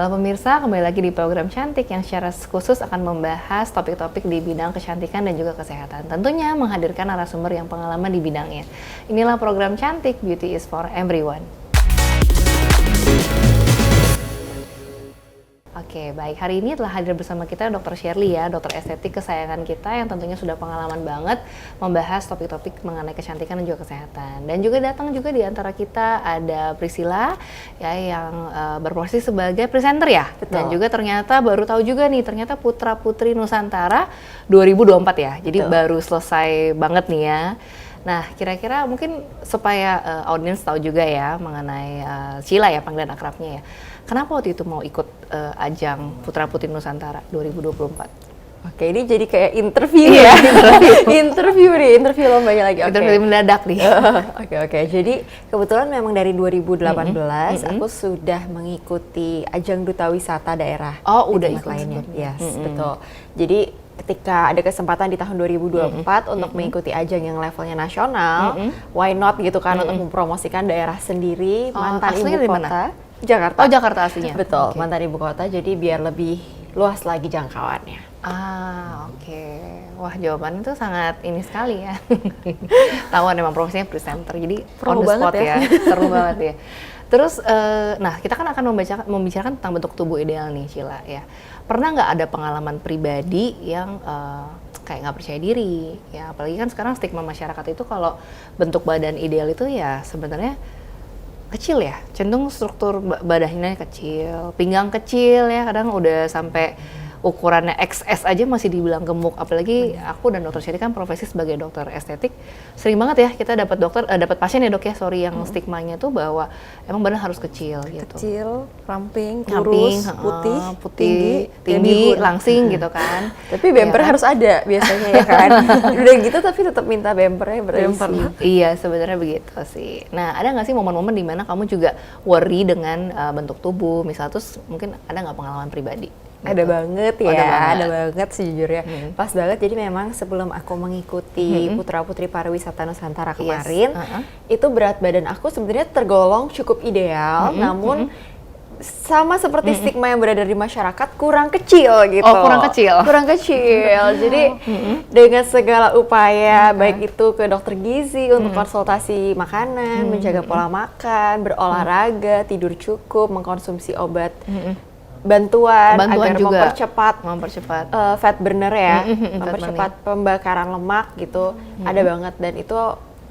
Halo pemirsa, kembali lagi di program Cantik yang secara khusus akan membahas topik-topik di bidang kecantikan dan juga kesehatan. Tentunya menghadirkan narasumber yang pengalaman di bidangnya. Inilah program Cantik, Beauty is for Everyone. Oke, baik. Hari ini telah hadir bersama kita Dr. Shirley ya, dokter estetik kesayangan kita yang tentunya sudah pengalaman banget membahas topik-topik mengenai kecantikan dan juga kesehatan. Dan juga datang juga di antara kita ada Priscilla ya yang berprofesi sebagai presenter ya. Betul. Dan juga ternyata baru tahu juga nih, ternyata Putra Putri Nusantara 2024 ya. Jadi Betul. baru selesai banget nih ya. Nah, kira-kira mungkin supaya audiens tahu juga ya mengenai Sheila ya, panggilan akrabnya ya. Kenapa waktu itu mau ikut ajang Putra Putri Nusantara 2024? Oke, ini jadi kayak interview ya. interview lombanya lagi. Oke. Interview mendadak nih. Oke. Jadi kebetulan memang dari 2018 aku sudah mengikuti ajang duta wisata daerah. Oh, udah di tempat ikut lainnya. sebelumnya. Yes, betul. Jadi ketika ada kesempatan di tahun 2024 untuk mengikuti ajang yang levelnya nasional, why not gitu kan, untuk mempromosikan daerah sendiri, mantan aslinya ibu dari kota. mana? Jakarta. Oh, Jakarta aslinya. Betul, Oke. mantan ibu kota, jadi biar lebih luas lagi jangkauannya. Oke. Wah, jawabannya itu sangat ini sekali ya. Tahuan emang profesinya presenter, jadi on the spot ya. Seru banget ya. Terus, nah kita kan akan membicarakan tentang bentuk tubuh ideal nih, Sheila ya. Pernah nggak ada pengalaman pribadi yang kayak nggak percaya diri? Ya, apalagi kan sekarang stigma masyarakat itu kalau bentuk badan ideal itu ya sebenarnya kecil ya, cenderung struktur badannya kecil, pinggang kecil ya, kadang udah sampai ukurannya XS aja masih dibilang gemuk. Apalagi aku dan Dr. Shirley kan profesi sebagai dokter estetik, sering banget ya kita dapat dapat pasien ya dok ya, sorry yang stigmanya tuh bahwa emang badan harus kecil gitu. Kecil, ramping, kurus, putih, tinggi, langsing gitu kan. Tapi bumper harus ada biasanya ya kan. Udah gitu tapi tetap minta bumpernya berisi. Iya, sebenarnya begitu sih. Nah, ada nggak sih momen-momen di mana kamu juga worry dengan bentuk tubuh, misalnya terus mungkin ada nggak pengalaman pribadi? Ada banget ya, ada ada banget sejujurnya. Pas banget, jadi memang sebelum aku mengikuti Putra Putri Pariwisata Nusantara kemarin, itu berat badan aku sebenarnya tergolong cukup ideal, namun sama seperti stigma yang berada di masyarakat, kurang kecil gitu. Oh, kurang kecil. Kurang kecil. Jadi dengan segala upaya, baik itu ke dokter gizi untuk konsultasi makanan, menjaga pola makan, berolahraga, tidur cukup, mengkonsumsi obat bantuan agar juga mempercepat fat burner ya, mempercepat pembakaran lemak gitu, ada banget, dan itu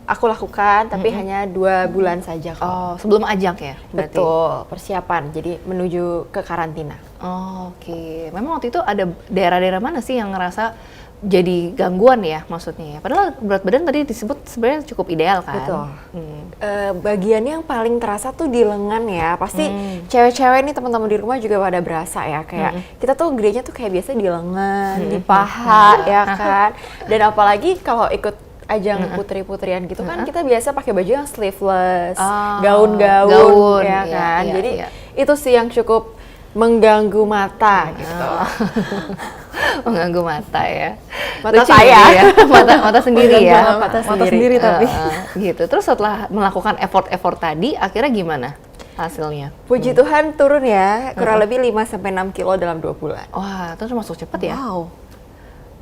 aku lakukan tapi hanya 2 bulan saja kok. Oh, sebelum ajang ya? Berarti? Betul, persiapan, jadi menuju ke karantina. Oh, oke. Memang waktu itu ada daerah-daerah mana sih yang ngerasa jadi gangguan ya maksudnya ya? Padahal berat badan tadi disebut sebenarnya cukup ideal kan? Betul. Bagian yang paling terasa tuh di lengan ya. Pasti cewek-cewek nih teman-teman di rumah juga pada berasa ya. Kayak kita tuh gedenya tuh kayak biasa di lengan, di paha ya kan. Dan apalagi kalau ikut ajang putri-putrian gitu kan, kita biasa pakai baju yang sleeveless, gaun-gaun ya kan. Iya, Jadi iya. itu sih yang cukup mengganggu mata gitu. Mengganggu mata ya. Mata Lucu saya. ya. mata sendiri ya. Mata sendiri tapi. Gitu. Terus setelah melakukan effort5 akhirnya gimana hasilnya? Puji Tuhan turun ya, kurang lebih 5-6 kilo dalam 2 bulan. Wah, terus masuk cepet ya? Wow.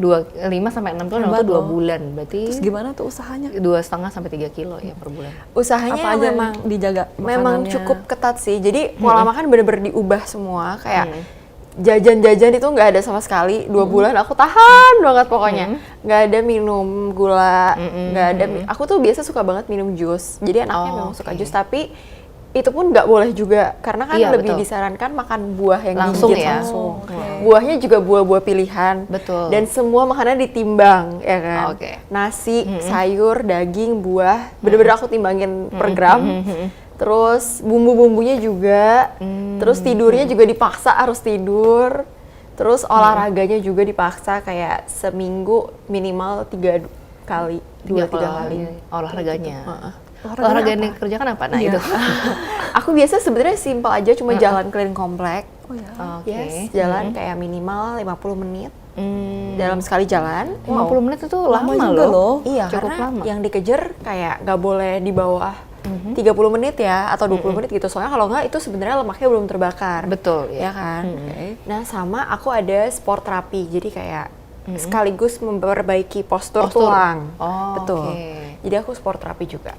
5-6 kilo dalam waktu 2 bulan. Berarti Terus gimana tuh usahanya? 2,5-3 kilo ya per bulan. Usahanya Apa aja memang yang dijaga? memang Makanannya? cukup ketat sih. Jadi pola makan bener-bener diubah semua. Kayak jajan-jajan itu nggak ada sama sekali. 2 bulan aku tahan banget pokoknya. Nggak ada minum gula, nggak ada. Aku tuh biasa suka banget minum jus. Jadi anaknya memang suka jus, tapi itu pun nggak boleh juga karena kan Iya, lebih betul. disarankan makan buah yang Langsung digigit ya? langsung. Oke. Buahnya juga buah-buah pilihan. Betul. Dan semua makanan ditimbang ya kan. Oke. Nasi, sayur, daging, buah, bener-bener aku timbangin per gram. Terus bumbu-bumbunya juga. Terus tidurnya juga dipaksa harus tidur. Terus olahraganya juga dipaksa kayak seminggu minimal 3 kali, 2-3 kali. Olahraganya. Olahraga yang dikerjakan apa? Nah itu. Aku biasa sebenarnya simpel aja, cuma jalan keliling komplek. Oh ya. Oke. Yes, jalan kayak minimal 50 menit dalam sekali jalan. 50 menit itu lama juga loh. Iya, Cukup karena lama. yang dikejar kayak nggak boleh di bawah 30 menit ya atau 20 menit gitu. Soalnya kalau nggak itu sebenarnya lemaknya belum terbakar. Betul, Ya kan? Nah, sama aku ada sport terapi. Jadi kayak sekaligus memperbaiki postur tulang. Oh, Betul. oke. Jadi aku sport terapi juga.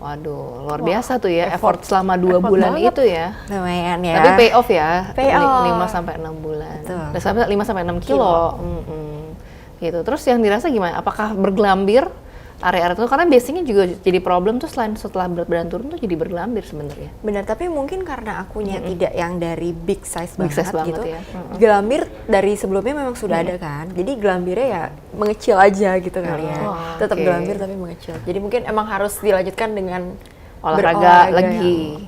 Waduh, luar biasa tuh ya effort selama 2 bulan banget. itu ya. Lumayan ya. Tapi pay off ya. Pay off. 5 sampai 6 bulan. Betul. Dan sampai 5 sampai 6 kilo. Gitu. Terus yang dirasa gimana? Apakah bergelambir area-area itu? Karena biasanya juga jadi problem tuh selain setelah berat badan turun tuh jadi bergelambir sebenarnya. Benar, tapi mungkin karena akunya tidak yang dari big size banget banget gitu. ya. Gelambir dari sebelumnya memang sudah ada kan. Jadi gelambirnya ya mengecil aja gitu kali ya. Tetap oke. gelambir tapi mengecil. Jadi mungkin emang harus dilanjutkan dengan Olahraga lagi.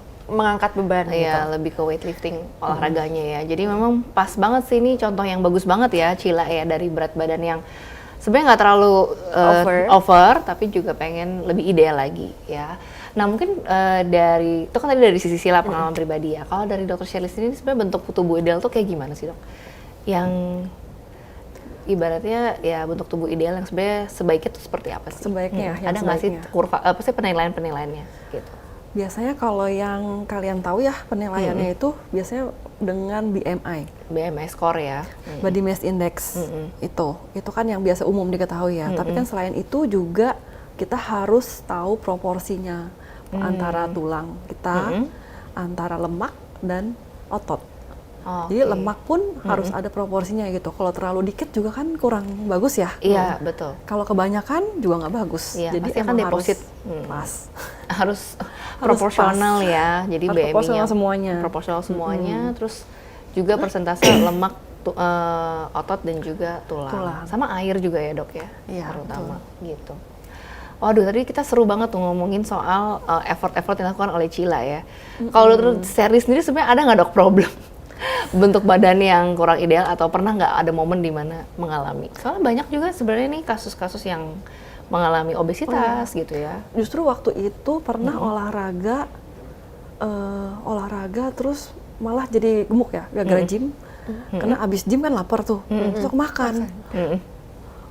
yang mengangkat beban gitu. Iya, lebih ke weightlifting olahraganya ya. Jadi memang pas banget sih ini contoh yang bagus banget ya Cila ya, dari berat badan yang sebenarnya nggak terlalu over, tapi juga pengen lebih ideal lagi ya. Nah mungkin dari itu kan tadi dari sisi Cila pengalaman pribadi ya. Kalau dari Dr. Shirley sendiri sebenarnya bentuk tubuh ideal tuh kayak gimana sih dok? Yang ibaratnya ya bentuk tubuh ideal yang sebenarnya sebaiknya tuh seperti apa sih? Sebaiknya ya, yang Ada nggak sih sebaiknya. kurva apa sih penilaian-penilaiannya gitu? Biasanya kalau yang kalian tahu ya penilaiannya itu biasanya dengan BMI, BMI score ya. Body Mass Index. Itu kan yang biasa umum diketahui ya. Tapi kan selain itu juga kita harus tahu proporsinya antara tulang kita, antara lemak dan otot. Jadi Oke. lemak pun harus ada proporsinya gitu. Kalau terlalu dikit juga kan kurang bagus ya. Iya betul. Kalau kebanyakan juga nggak bagus. Iya, Jadi pasti akan emang deposit. harus pas. harus proporsional ya, jadi Harus proporsional BMI-nya semuanya. proporsional semuanya, terus juga persentase lemak, otot dan juga tulang. Sama air juga ya dok ya, Iya, terutama gitu. Waduh, tadi kita seru banget tuh ngomongin soal effort-effort yang dilakukan oleh Cila ya. Kalau dokter Shirley sendiri sebenarnya ada nggak dok problem bentuk badan yang kurang ideal atau pernah nggak ada momen di mana mengalami? Soalnya banyak juga sebenarnya nih kasus-kasus yang mengalami obesitas gitu ya. Justru waktu itu pernah olahraga terus malah jadi gemuk ya gara-gara gym. Karena abis gym kan lapar tuh, terus aku makan.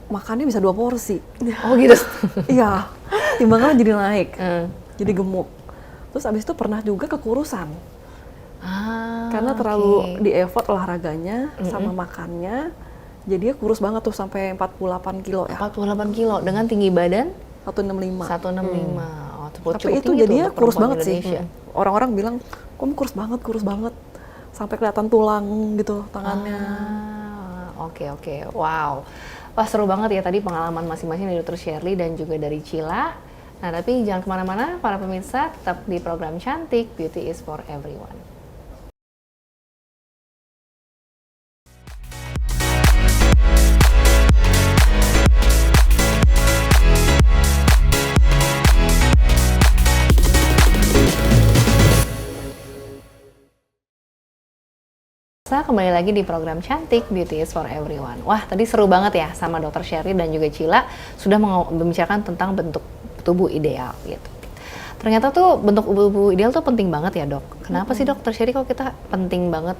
Makannya bisa 2 porsi. Oh gitu. Iya, timbangannya jadi naik, jadi gemuk. Terus abis itu pernah juga kekurusan. Karena terlalu di effort olahraganya sama makannya, jadinya kurus banget tuh sampai 48 kilo ya. 48 kilo dengan tinggi badan 165. 165. Oh, cukup Tapi itu tinggi tuh jadinya untuk kurus perempuan banget sih. Indonesia. Orang-orang bilang, kamu kurus banget. Sampai kelihatan tulang gitu tangannya. Oke. Wow. Wah seru banget ya tadi pengalaman masing-masing dari Dr. Shirley dan juga dari Cila. Nah tapi jangan kemana-mana para pemirsa, tetap di program Cantik, Beauty is for Everyone. Kembali lagi di program Cantik, Beauty is for Everyone. Wah, tadi seru banget ya sama Dr. Shirley dan juga Cila sudah membicarakan tentang bentuk tubuh ideal gitu. Ternyata tuh bentuk tubuh ideal tuh penting banget ya dok. Kenapa sih Dr. Shirley kalau kita penting banget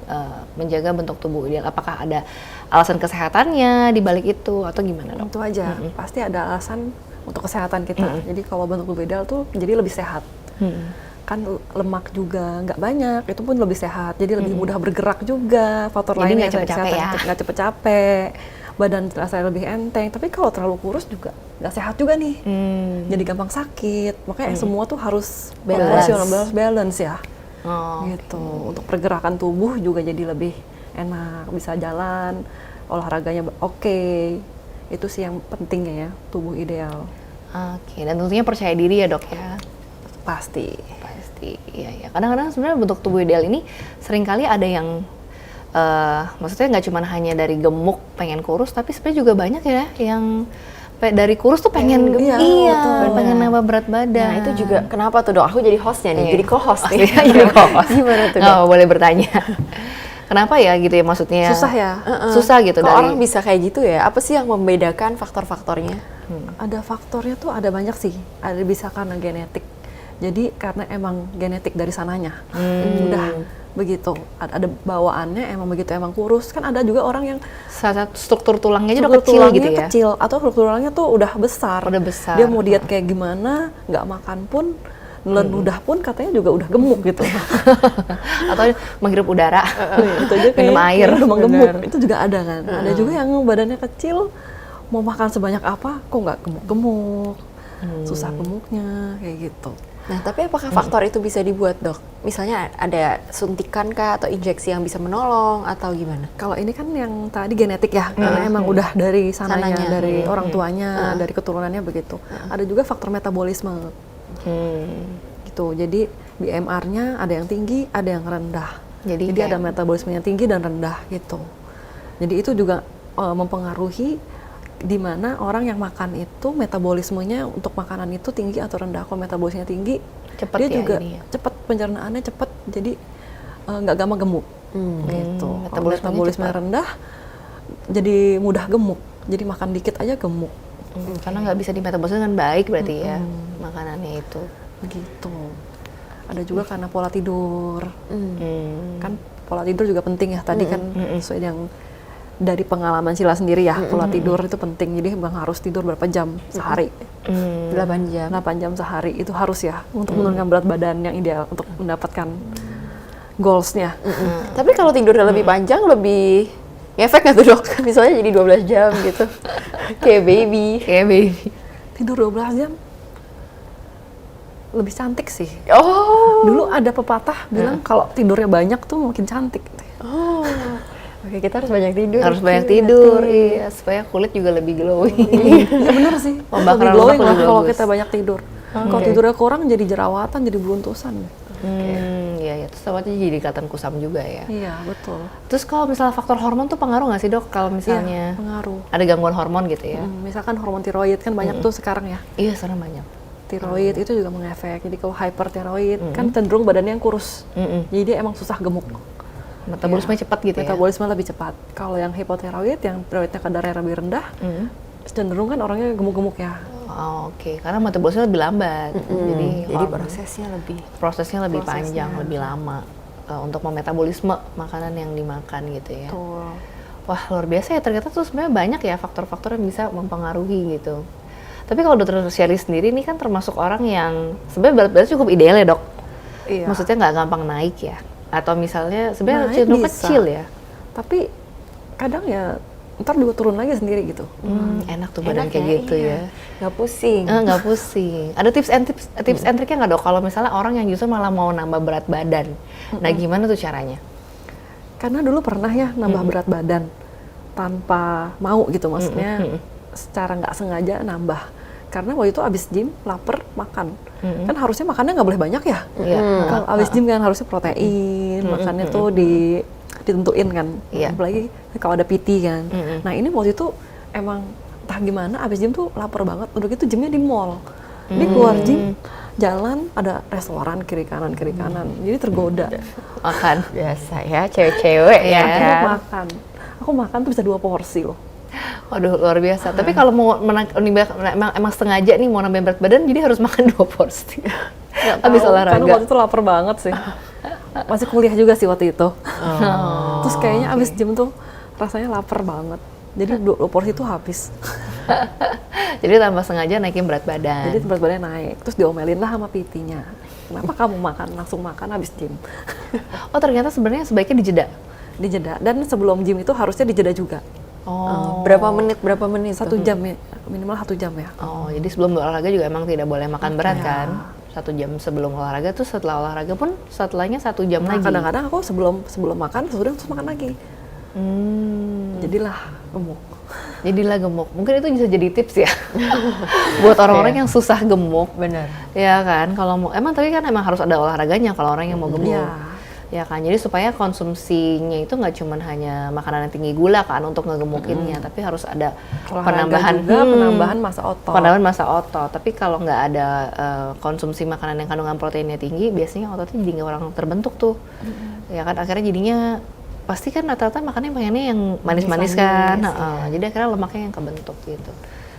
menjaga bentuk tubuh ideal? Apakah ada alasan kesehatannya di balik itu atau gimana dok? Tentu aja, pasti ada alasan untuk kesehatan kita. Jadi kalau bentuk tubuh ideal tuh jadi lebih sehat. Kan lemak juga nggak banyak, itu pun lebih sehat. Jadi lebih mudah bergerak juga. Faktor Jadi lainnya nggak capek-capek ya? Nggak cepet-capek. Badan terasa lebih enteng. Tapi kalau terlalu kurus juga nggak sehat juga nih. Jadi gampang sakit. Makanya semua tuh harus balance ya. Gitu. Untuk pergerakan tubuh juga jadi lebih enak, bisa jalan, olahraganya oke. Itu sih yang pentingnya ya, tubuh ideal. Oke, dan tentunya percaya diri ya dok ya. Pasti. Iya. Kadang-kadang sebenarnya bentuk tubuh ideal ini seringkali ada yang maksudnya nggak cuma hanya dari gemuk pengen kurus, tapi sebenarnya juga banyak ya yang dari kurus tuh pengen pengen nambah berat badan. Nah itu juga kenapa tuh dok? Aku jadi hostnya nih, jadi co-host nih. Jadi co-host. Gimana tuh dok? Boleh bertanya. Kenapa ya gitu ya maksudnya? Susah ya? Susah gitu. Kalau orang bisa kayak gitu ya, apa sih yang membedakan faktor-faktornya? Ada faktornya tuh ada banyak sih. Ada bisa karena genetik. Jadi karena emang genetik dari sananya. Udah begitu. Ada bawaannya emang begitu, emang kurus. Kan ada juga orang yang Salah satu struktur tulangnya aja udah struktur kecil tulangnya gitu ya. kecil, atau struktur tulangnya tuh udah besar. Udah besar. Dia mau diet kayak gimana, nggak makan pun, nelan ludah pun katanya juga udah gemuk gitu. Atau menghirup udara. Itu aja kayak Minum air. udah gemuk. Itu juga ada kan. Ada juga yang badannya kecil, mau makan sebanyak apa, kok nggak gemuk-gemuk. Susah gemuknya, kayak gitu. Nah, tapi apakah faktor itu bisa dibuat, Dok? Misalnya ada suntikan kah atau injeksi yang bisa menolong atau gimana? Kalau ini kan yang tadi genetik ya, karena emang udah dari sananya, Sananya. dari orang tuanya, dari keturunannya begitu. Ada juga faktor metabolisme. Gitu. Jadi BMR-nya ada yang tinggi, ada yang rendah. Jadi ada metabolismenya tinggi dan rendah gitu. Jadi itu juga mempengaruhi di mana orang yang makan itu metabolismenya untuk makanan itu tinggi atau rendah. Kalau metabolismenya tinggi, Cepet dia ya juga ini ya? cepat, pencernaannya cepat, jadi nggak gampang gemuk. Gitu. Kalau Metabolismenya metabolisme cepat. rendah, jadi mudah gemuk. Jadi makan dikit aja gemuk. Karena nggak bisa dimetabolisme dengan baik berarti ya makanannya itu. Begitu. Ada juga karena pola tidur. Kan pola tidur juga penting ya. Tadi kan sesuai yang dari pengalaman Sheila sendiri ya, pola tidur itu penting. Jadi memang harus tidur berapa jam sehari. 8 jam. 8 jam sehari itu harus ya untuk menurunkan berat badan yang ideal untuk mendapatkan goals-nya. Tapi kalau tidurnya lebih panjang, lebih ngefek nggak tuh, Dok? Misalnya jadi 12 jam gitu. Kayak baby. Kayak baby. Tidur 12 jam lebih cantik sih. Oh. Dulu ada pepatah bilang kalau tidurnya banyak tuh makin cantik. Oh. Oke, kita harus banyak tidur. Harus banyak tidur, iya, supaya kulit juga lebih glowing. Iya bener sih. Pembakaran Lebih glowing lemak lah lebih kalau bagus. kita banyak tidur. Kalau tidurnya kurang jadi jerawatan, jadi beruntusan. Iya, ya. Terus awalnya jadi kelihatan kusam juga ya. Iya betul. Terus kalau misalnya faktor hormon tuh pengaruh nggak sih, Dok? Kalau misalnya Iya, pengaruh. ada gangguan hormon gitu ya? Misalkan hormon tiroid kan banyak tuh sekarang ya. Iya, sekarang banyak. Tiroid itu juga mengefek. Jadi kalau hypertiroid kan cenderung badannya yang kurus. Jadi dia emang susah gemuk. Metabolisme cepat gitu ya? Metabolisme lebih cepat. Kalau yang hipotiroid, yang tiroidnya kadarnya lebih rendah, cenderung kan orangnya gemuk-gemuk ya. Oh, oke. Karena metabolisme lebih lambat. Jadi prosesnya lebih panjang, lebih lama untuk memetabolisme makanan yang dimakan gitu ya. Betul. Wah, luar biasa ya. Ternyata tuh sebenarnya banyak ya faktor-faktor yang bisa mempengaruhi gitu. Tapi kalau Dokter Sherly sendiri ini kan termasuk orang yang sebenarnya berat badan cukup ideal ya, Dok? Iya. Maksudnya nggak gampang naik ya? Atau misalnya sebenarnya Naik cenderung bisa. kecil ya? Tapi kadang ya ntar juga turun lagi sendiri gitu. Enak tuh badan Enak kayak ya, gitu iya. ya. Nggak pusing. Nggak pusing. Ada tips and triknya nggak, Dok? Kalau misalnya orang yang justru malah mau nambah berat badan, nah gimana tuh caranya? Karena dulu pernah ya nambah berat badan tanpa mau gitu, maksudnya secara nggak sengaja nambah. Karena waktu itu abis gym, lapar, makan. Kan harusnya makannya nggak boleh banyak ya. Iya. Kalau abis gym kan harusnya protein, makannya tuh ditentuin kan. Iya. Apalagi kalau ada PT kan. Nah ini waktu itu emang entah gimana abis gym tuh lapar banget. Udah gitu gymnya di mall. Dia keluar gym, jalan ada restoran kiri kanan. Jadi tergoda. Makan. Biasa ya, cewek-cewek Iya. ya kan. Aku makan tuh bisa 2 porsi loh. Waduh, luar biasa. Tapi kalau mau emang sengaja nih mau nambah berat badan, jadi harus makan 2 porsi. Habis Tahu, olahraga. Karena waktu itu lapar banget sih. Masih kuliah juga sih waktu itu. Terus kayaknya abis gym tuh rasanya lapar banget. Jadi 2 porsi itu habis. Jadi tanpa sengaja naikin berat badan. Jadi berat badannya naik. Terus diomelin lah sama PT-nya. Kenapa kamu langsung makan habis gym? Oh, ternyata sebenarnya sebaiknya dijeda. Dijeda. Dan sebelum gym itu harusnya dijeda juga. Oh. Berapa menit 1 jam ya, minimal 1 jam ya. Oh, jadi sebelum olahraga juga emang tidak boleh makan berat Iya. kan? 1 jam sebelum olahraga tuh, setelah olahraga pun setelahnya 1 jam Nah, lagi. kadang-kadang aku sebelum makan, sesudah terus makan lagi. Jadilah gemuk. Jadilah gemuk. Mungkin itu bisa jadi tips ya buat orang-orang yang susah gemuk. Benar. Ya kan, kalau mau tapi kan emang harus ada olahraganya kalau orang yang mau gemuk. Iya. Ya kan, jadi supaya konsumsinya itu nggak cuma hanya makanan yang tinggi gula kan untuk ngegemukinnya, tapi harus ada Olahraga juga, penambahan massa otot. Penambahan massa otot. Tapi kalau nggak ada konsumsi makanan yang kandungan proteinnya tinggi, biasanya ototnya jadi nggak orang terbentuk tuh. Ya kan, akhirnya jadinya pasti kan rata-rata makannya pengennya yang manis-manis kan. Jadi akhirnya lemaknya yang kebentuk gitu.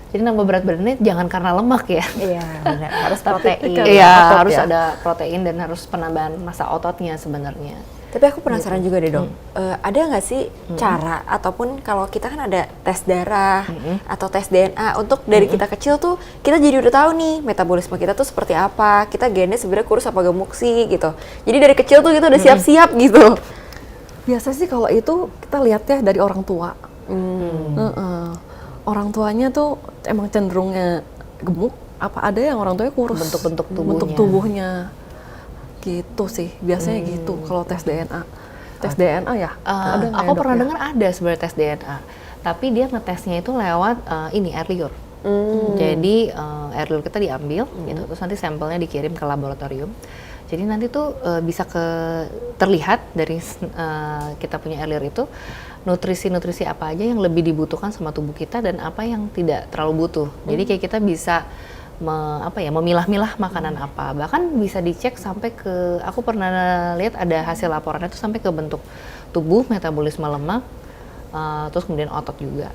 Jadi nambah berat badannya jangan karena lemak ya. Iya, benar. Harus protein. Iya, Otot harus ya. ada protein dan harus penambahan massa ototnya sebenarnya. Tapi aku penasaran juga deh dok, ada nggak sih cara ataupun kalau kita kan ada tes darah atau tes DNA untuk dari kita kecil tuh kita jadi udah tahu nih metabolisme kita tuh seperti apa, kita gennya sebenarnya kurus apa gemuk sih gitu. Jadi dari kecil tuh kita udah siap-siap gitu. Biasa sih kalau itu kita lihatnya dari orang tua. Orang tuanya tuh emang cenderungnya gemuk, apa ada yang orang tuanya kurus? Bentuk-bentuk tubuhnya. Bentuk tubuhnya. Gitu sih, biasanya gitu kalau tes DNA. Tes DNA ya? Ada nggak Aku ya, pernah Dok, ya? dengar ada sebenarnya tes DNA, tapi dia ngetesnya itu lewat ini air liur. Jadi air liur kita diambil, gitu, terus nanti sampelnya dikirim ke laboratorium. Jadi nanti tuh bisa terlihat dari kita punya air liur itu nutrisi-nutrisi apa aja yang lebih dibutuhkan sama tubuh kita dan apa yang tidak terlalu butuh. Jadi kayak kita bisa memilah-milah makanan apa. Bahkan bisa dicek sampai ke, aku pernah lihat ada hasil laporannya itu sampai ke bentuk tubuh, metabolisme lemak, terus kemudian otot juga.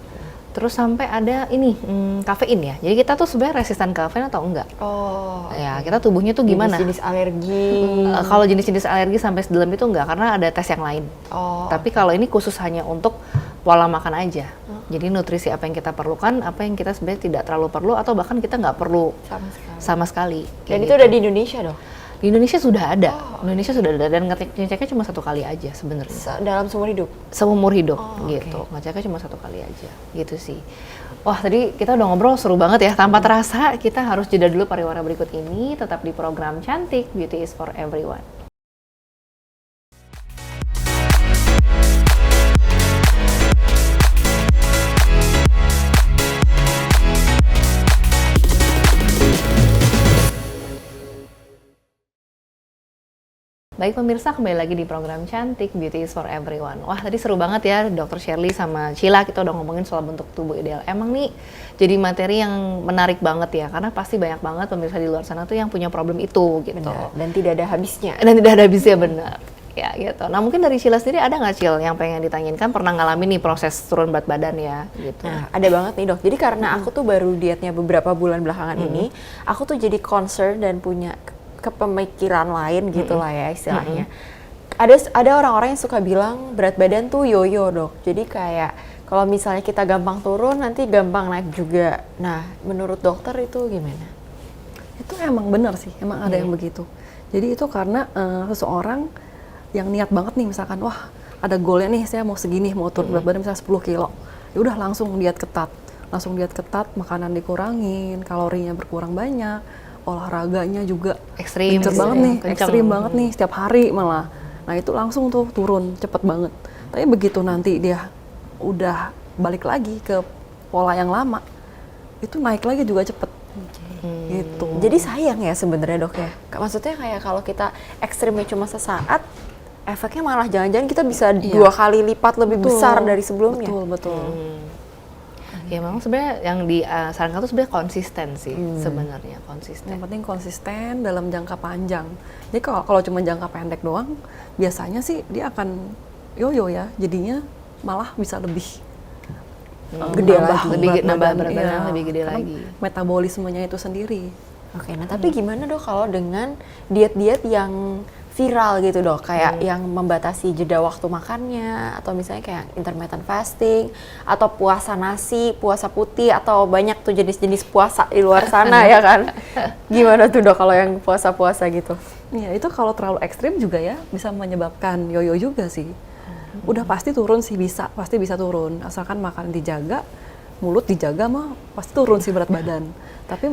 Terus sampai ada ini kafein ya. Jadi kita tuh sebenarnya resisten kafein atau enggak? Oh. Ya, kita tubuhnya tuh gimana? Jenis alergi. Kalau jenis-jenis alergi sampai sedalam itu enggak, karena ada tes yang lain. Oh. Tapi kalau ini khusus hanya untuk pola makan aja. Jadi nutrisi apa yang kita perlukan, apa yang kita sebenarnya tidak terlalu perlu, atau bahkan kita nggak perlu sama sekali. Dan Kayak itu gitu. udah di Indonesia dong? Di Indonesia sudah ada. Indonesia sudah ada, dan ngeceknya cuma 1 kali aja sebenarnya. Dalam seumur hidup? Seumur hidup oke. gitu. Ngeceknya cuma 1 kali aja. Gitu sih. Wah, tadi kita udah ngobrol seru banget ya. Tanpa terasa kita harus jeda dulu pariwara berikut ini. Tetap di program Cantik, Beauty is for Everyone. Baik pemirsa, kembali lagi di program Cantik, Beauty is for Everyone. Wah, tadi seru banget ya, Dr. Shirley sama Sheila, kita udah ngomongin soal bentuk tubuh ideal. Emang nih, jadi materi yang menarik banget ya, karena pasti banyak banget pemirsa di luar sana tuh yang punya problem itu, gitu. Benar. Dan tidak ada habisnya. Dan tidak ada habisnya, benar. Ya, gitu. Nah, mungkin dari Sheila sendiri ada nggak, Shil, yang pengen ditanyain? Kan pernah ngalamin nih proses turun berat badan ya, gitu. Nah, ada banget nih dok. Jadi karena aku tuh baru dietnya beberapa bulan belakangan ini, aku tuh jadi concern dan punya kepemikiran lain gitu lah ya istilahnya. Ada orang-orang yang suka bilang berat badan tuh yoyo dok. Jadi kayak kalau misalnya kita gampang turun nanti gampang naik juga. Nah menurut dokter itu gimana? Itu emang benar sih, emang ada yang begitu. Jadi itu karena seseorang yang niat banget nih, misalkan wah ada goalnya nih, saya mau segini, mau turun berat badan misalnya 10 kilo. Ya udah langsung diet ketat, makanan dikurangin, kalorinya berkurang banyak, olahraganya juga Ekstrim, kenceng gitu banget ya, nih, kenceng. ekstrim banget nih, setiap hari malah. Nah itu langsung tuh turun cepet banget. Tapi begitu nanti dia udah balik lagi ke pola yang lama, itu naik lagi juga cepet. Gitu. Jadi sayang ya sebenarnya dok ya. Maksudnya kayak kalau kita ekstrimnya cuma sesaat, efeknya malah jangan-jangan kita bisa 2 kali lipat lebih besar dari sebelumnya. Betul. Ya memang sebenarnya yang disarankan tuh sebenarnya konsisten sih, sebenarnya konsisten. Yang penting konsisten dalam jangka panjang. Jadi kalau cuma jangka pendek doang, biasanya sih dia akan yoyo ya. Jadinya malah bisa lebih Gede nambah lagi. Nambah berat badan iya. lebih gede Karena lagi. Metabolismenya itu sendiri. Oke, nah tapi gimana dok kalau dengan diet-diet yang viral gitu dok, kayak yang membatasi jeda waktu makannya, atau misalnya kayak intermittent fasting, atau puasa nasi, puasa putih, atau banyak tuh jenis-jenis puasa di luar sana ya kan? Gimana tuh dok kalau yang puasa-puasa gitu? Iya, itu kalau terlalu ekstrim juga ya bisa menyebabkan yoyo juga sih. Udah pasti turun sih, pasti bisa turun. Asalkan makan dijaga, mulut dijaga mah pasti turun sih berat badan. Tapi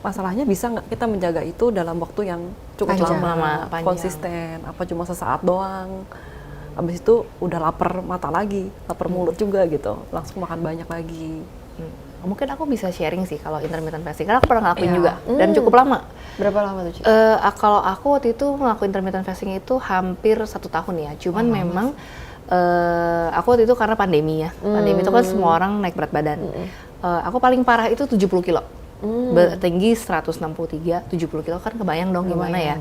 masalahnya bisa nggak kita menjaga itu dalam waktu yang cukup Panjang. lama, konsisten, apa cuma sesaat doang. Habis itu udah lapar mata lagi, lapar mulut juga gitu, langsung makan banyak lagi. Mungkin aku bisa sharing sih kalau intermittent fasting, karena aku pernah ngelakuin Iya. juga, dan cukup lama. Berapa lama tuh Ci? Kalau aku waktu itu ngelakuin intermittent fasting itu hampir 1 tahun ya. Cuman memang aku waktu itu karena pandemi ya. Pandemi itu kan semua orang naik berat badan. Aku paling parah itu 70 kilo. Tinggi 163, 70 kilo kan kebayang dong gimana ya.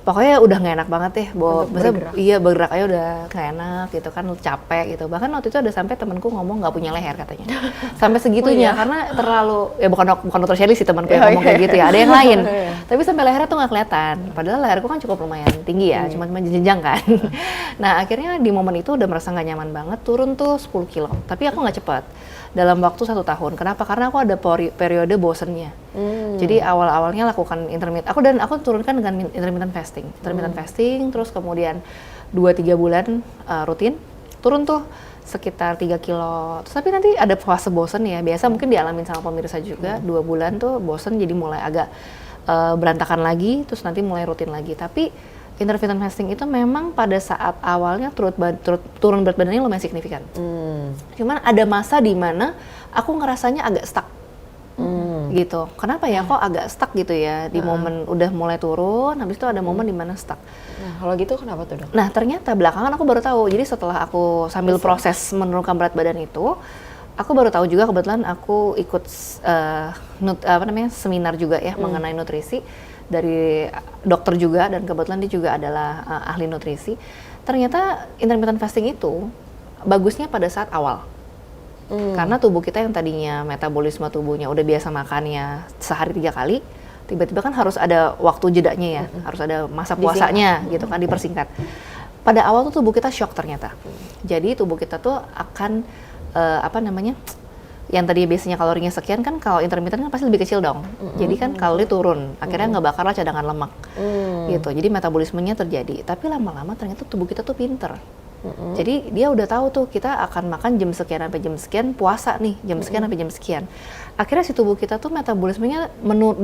pokoknya udah nggak enak banget deh, Bergerak. iya bergerak aja udah nggak enak gitu kan, capek gitu. Bahkan waktu itu ada sampai temanku ngomong nggak punya leher katanya, sampai segitunya karena terlalu ya bukan dokter Shirley sih temanku yang ngomong kayak gitu ya, ada yang lain. Tapi sampai lehernya tuh nggak kelihatan, padahal leherku kan cukup lumayan tinggi ya, cuma jenjang kan. Nah akhirnya di momen itu udah merasa nggak nyaman banget, turun tuh 10 kilo, tapi aku nggak cepet. Dalam waktu 1 tahun. Kenapa? Karena aku ada periode bosennya. Jadi awal-awalnya lakukan intermittent. Aku turunkan dengan intermittent fasting. Intermittent fasting, terus kemudian 2-3 bulan rutin, turun tuh sekitar 3 kilo. Terus tapi nanti ada fase bosen ya. Biasa mungkin dialamin sama pemirsa juga. 2 bulan tuh bosen, jadi mulai agak berantakan lagi, terus nanti mulai rutin lagi. Tapi intermittent fasting itu memang pada saat awalnya turun berat badannya lumayan signifikan. Cuman ada masa di mana aku ngerasanya agak stuck. Gitu. Kenapa ya kok agak stuck gitu ya di momen udah mulai turun, habis itu ada momen di mana stuck. Nah, kalau gitu kenapa tuh, Dok? Nah, ternyata belakangan aku baru tahu. Jadi setelah aku sambil proses menurunkan berat badan itu, aku baru tahu juga kebetulan aku ikut seminar juga ya mengenai nutrisi dari dokter juga, dan kebetulan dia juga adalah ahli nutrisi. Ternyata intermittent fasting itu bagusnya pada saat awal. Karena tubuh kita yang tadinya metabolisme tubuhnya udah biasa makannya sehari 3 kali, tiba-tiba kan harus ada waktu jedanya ya, harus ada masa puasanya gitu kan, dipersingkat. Pada awal tuh tubuh kita shock ternyata. Jadi tubuh kita tuh akan yang tadi biasanya kalorinya sekian kan, kalau intermittent kan pasti lebih kecil dong. Jadi kan kalori turun, akhirnya nggak bakar lah cadangan lemak. Gitu. Jadi metabolismenya terjadi. Tapi lama-lama ternyata tubuh kita tuh pinter. Jadi dia udah tahu tuh kita akan makan jam sekian sampai jam sekian, puasa nih jam sekian sampai jam sekian. Akhirnya si tubuh kita tuh metabolismenya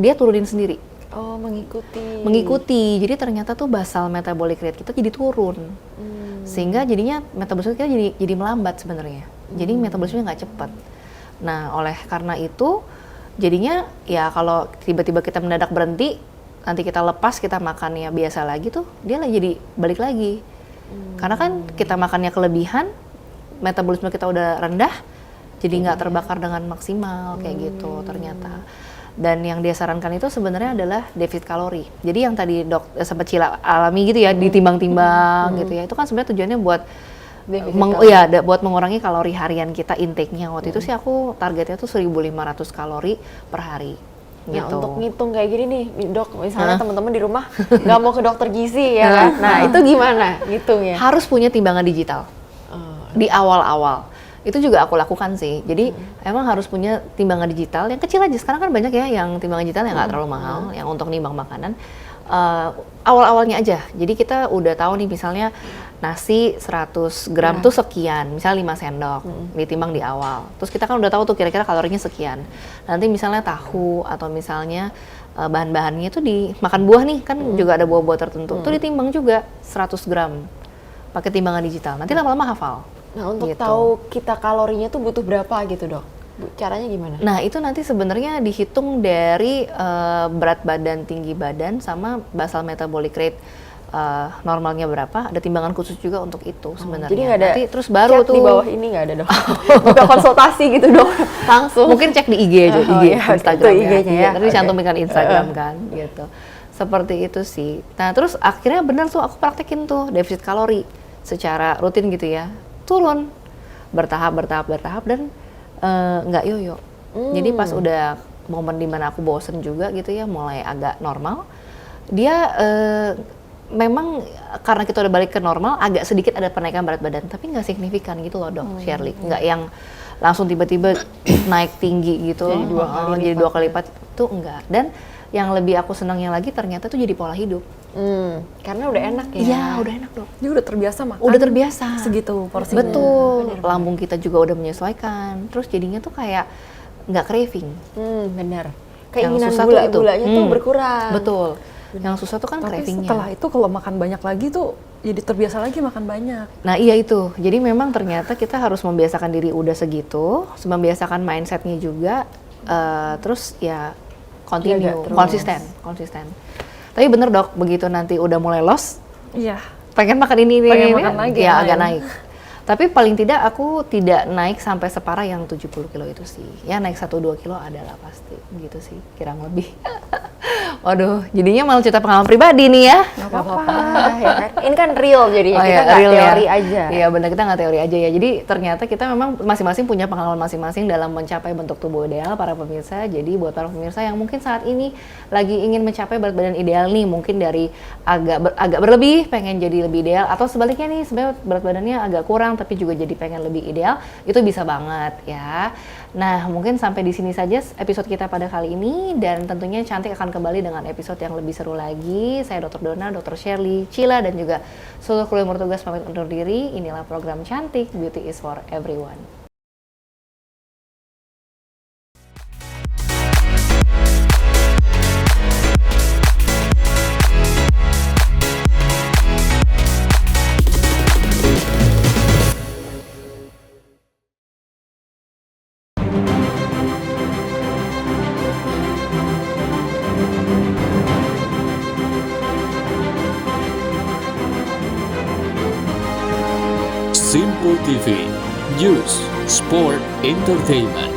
dia turunin sendiri. Oh, Mengikuti. Jadi ternyata tuh basal metabolic rate kita jadi turun. Sehingga jadinya metabolisme kita jadi melambat sebenarnya. Jadi metabolismenya nggak cepat. Nah, oleh karena itu jadinya ya kalau tiba-tiba kita mendadak berhenti, nanti kita lepas, kita makannya biasa lagi tuh, dia jadi balik lagi. Karena kan kita makannya kelebihan, metabolisme kita udah rendah, jadi nggak terbakar dengan maksimal kayak gitu ternyata. Dan yang dia sarankan itu sebenarnya adalah defisit kalori. Jadi yang tadi sempat Cila alami gitu ya, ditimbang-timbang gitu ya, itu kan sebenarnya tujuannya buat buat mengurangi kalori harian kita, intake-nya. Waktu itu sih aku targetnya tuh 1.500 kalori per hari. Nah, Gitu. untuk ngitung kayak gini nih, Dok, misalnya teman-teman di rumah nggak mau ke dokter gizi ya kan? Nah, itu gimana ngitungnya? Harus punya timbangan digital di awal-awal. Itu juga aku lakukan sih. Jadi emang harus punya timbangan digital yang kecil aja. Sekarang kan banyak ya yang timbangan digital yang nggak terlalu mahal, yang untuk nimbang makanan. Awal-awalnya aja. Jadi kita udah tahu nih misalnya nasi 100 gram tuh sekian, misalnya 5 sendok, ditimbang di awal. Terus kita kan udah tahu tuh kira-kira kalorinya sekian. Nanti misalnya tahu atau misalnya bahan-bahannya itu dimakan buah nih, kan juga ada buah-buah tertentu. Itu ditimbang juga 100 gram pakai timbangan digital. Nanti lama-lama hafal. Nah, untuk gitu. tahu kita kalorinya tuh butuh berapa gitu, Dok? Caranya gimana? Nah, itu nanti sebenarnya dihitung dari berat badan, tinggi badan, sama basal metabolic rate normalnya berapa. Ada timbangan khusus juga untuk itu sebenarnya. Jadi nggak ada nanti terus baru tuh di bawah ini nggak ada, Dok? Buka konsultasi gitu, Dok? Langsung. Mungkin cek di IG aja, Instagram itu IG-nya ya. Nanti cantumin kan Instagram kan, gitu. Seperti itu sih. Nah, terus akhirnya benar tuh aku praktekin tuh defisit kalori secara rutin gitu ya. Turun bertahap dan nggak yoyo. Jadi pas udah momen dimana aku bosen juga gitu ya, mulai agak normal, dia memang karena kita udah balik ke normal, agak sedikit ada penaikan berat badan, tapi nggak signifikan gitu loh, Dok Shirley. Nggak yang langsung tiba-tiba naik tinggi gitu, jadi dua kali lipat tuh enggak. Dan yang lebih aku senangnya lagi ternyata tuh jadi pola hidup. Karena udah enak ya. Iya, udah enak, Dok. Dia udah terbiasa makan. Udah terbiasa. Segitu porsinya. Betul. Lambung kita juga udah menyesuaikan. Terus jadinya tuh kayak nggak craving. Bener. Yang Keinginan susah tuh itu. gulanya tuh berkurang. Betul. Yang susah tuh kan Tapi cravingnya. setelah itu kalau makan banyak lagi tuh jadi terbiasa lagi makan banyak. Nah iya itu. Jadi memang ternyata kita harus membiasakan diri udah segitu, membiasakan mindsetnya juga, terus ya continue, konsisten. Tapi bener, Dok, begitu nanti udah mulai loss, Iya. pengen makan ini makan lagi, ya ya. agak naik. Tapi paling tidak aku tidak naik sampai separah yang 70 kilo itu sih. Ya naik 1-2 kilo adalah pasti gitu sih, kurang lebih. Waduh, jadinya malah cerita pengalaman pribadi nih ya. Nggak apa-apa, ya kan? Ini kan real jadinya, Oh kita iya, nggak real teori ya. aja. Iya benar, kita nggak teori aja ya. Jadi ternyata kita memang masing-masing punya pengalaman masing-masing dalam mencapai bentuk tubuh ideal para pemirsa. Jadi buat para pemirsa yang mungkin saat ini lagi ingin mencapai berat badan ideal nih, mungkin dari agak berlebih, pengen jadi lebih ideal, atau sebaliknya nih sebenarnya berat badannya agak kurang tapi juga jadi pengen lebih ideal, itu bisa banget ya. Nah, mungkin sampai di sini saja episode kita pada kali ini, dan tentunya Cantik akan kembali dengan episode yang lebih seru lagi. Saya Dr. Donna, Dr. Shirley, Cila, dan juga seluruh kru yang bertugas pamit undur diri. Inilah program Cantik, Beauty is for Everyone. Simple TV, News, Sport, Entertainment.